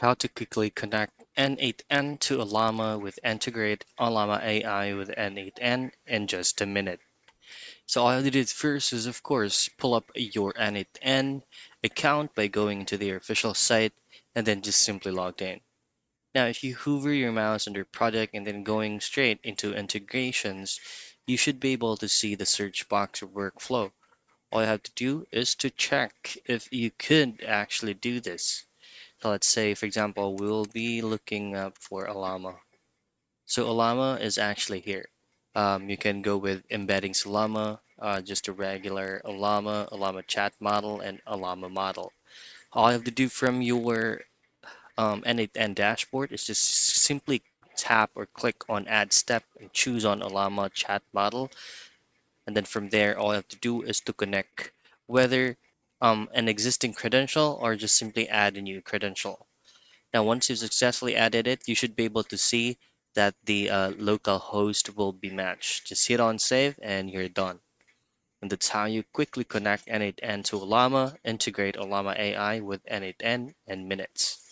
How to quickly connect N8N to Ollama with integrate Ollama AI with N8N in just a minute. So all I did first is, of course, pull up your N8N account by going to their official site and then just simply log in. Now, if you hover your mouse under project and then going straight into integrations, you should be able to see the search box or workflow. All you have to do is to check if you could actually do this. So let's say, for example, we'll be looking up for Ollama. So Ollama is actually here. You can go with embedding Ollama, just a regular Ollama chat model, and Ollama model. All you have to do from your N8N dashboard is just simply tap or click on Add Step and choose on Ollama chat model. And then from there, all you have to do is to connect whether an existing credential or just simply add a new credential. Now, once you've successfully added it, you should be able to see that the local host will be matched. Just hit on save and you're done. And that's how you quickly connect N8N to Ollama, integrate Ollama AI with N8N in minutes.